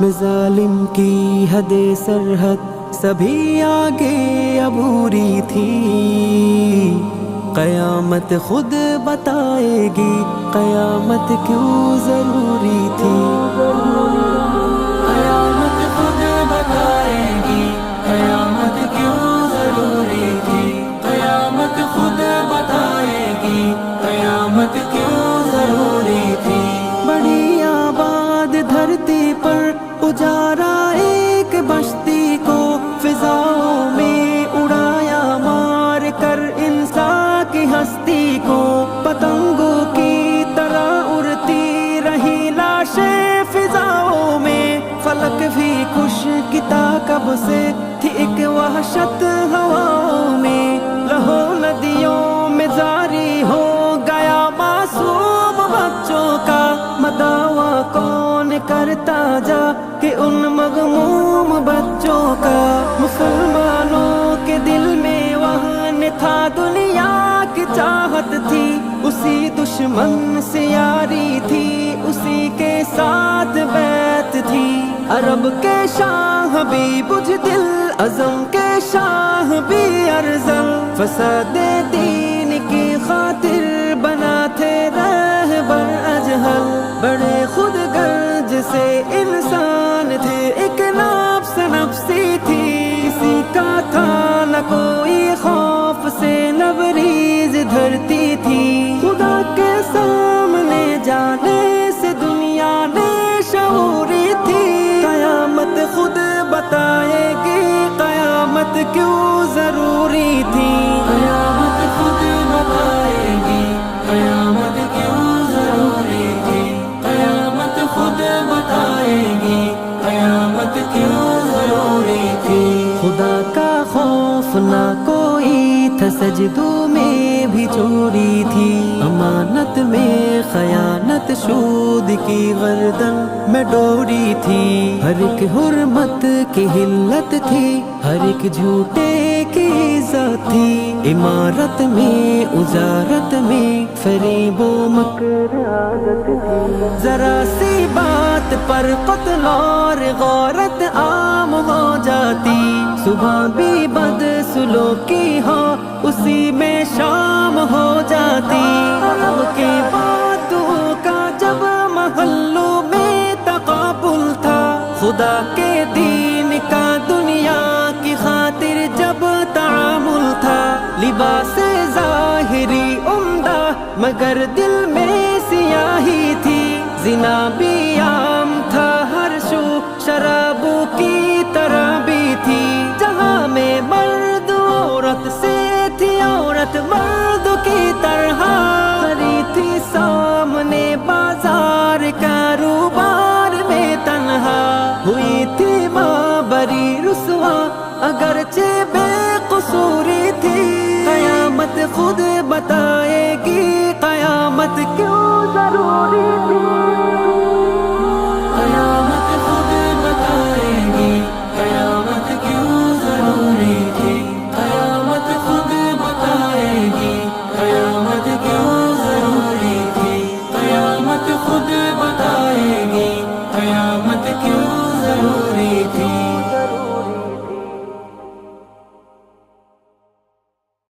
میں ظالم کی حد سرحد سبھی آگے عبوری تھی، قیامت خود بتائے گی قیامت کیوں ضروری تھی، قیامت خود بتائے گی قیامت کیوں ضروری تھی، قیامت خود بتائے گی قیامت کیوں ضروری تھی۔ بڑی آباد دھرتی پر اجارا ایک بستی کو فضاؤں میں اڑایا مار کر انسان کی ہستی کو، پتنگوں کی طرح اڑتی رہی لاشیں فضاؤں میں، فلک بھی خوش کتا کب سے تھی ایک وحشت ہواؤں میں، لہو ندیوں میں جاری ہو گیا معصوم بچوں کا، مداوا کون کرتا جا کہ ان مغموم بچوں کا، مسلمانوں کے دل میں وہن تھا دنیا کی چاہت تھی، اسی دشمن سے یاری تھی، اسی کے ساتھ بیعت تھی، عرب کے شاہ بھی بزدل عزم کے شاہ بھی ارذل، فساد دین کی خاطر بنا تھے رہبر اجہل، بڑے خود گرج سے انسان تھے، ایک نفس نفسی تھی، کسی کا تھا نہ کوئی خوف سے لبریز دھرتی تھی، خدا کے سامنے جانے سے دنیا نے شعوری تھی، قیامت خود بتائے گی قیامت کیوں ضروری تھی، قیامت خود بتائے گی قیامت کیوں ضروری تھی، قیامت خود بتائے گی قیامت کیوں ضروری تھی، خدا کا خوف نہ کوئی تھا، سجدوں میں بھی چوری تھی، امانت میں خیانت، سود کی گردن میں ڈوری تھی، ہر ایک حرمت کی حلت تھی، ہر ایک جھوٹے کی عزت تھی، عمارت میں اجارت میں فریب و مکر عادت تھی، ذرا سی بات پر قتل اور غارت عام ہو جاتی، صبح بھی بد سلوکی ہو اسی میں شام ہو جاتی، عرب کے باتوں کا جب محلوں میں تقابل تھا، خدا کے دین کا دنیا کی خاطر جب تعامل تھا، لباس ظاہری عمدہ مگر دل میں سیاہی تھی، زنا بھی عام تھا، ہر شو شرابوں کی طرح بھی تھی، جہاں میں مرد عورت سے تھی عورت مرد کی طرح کھڑی تھی سامنے بازار کاروبار میں تنہا، ہوئی تھی ماں بری رسوا اگرچہ بے قصوری تھی، قیامت خود بتائے گی قیامت کیوں ضروری تھی۔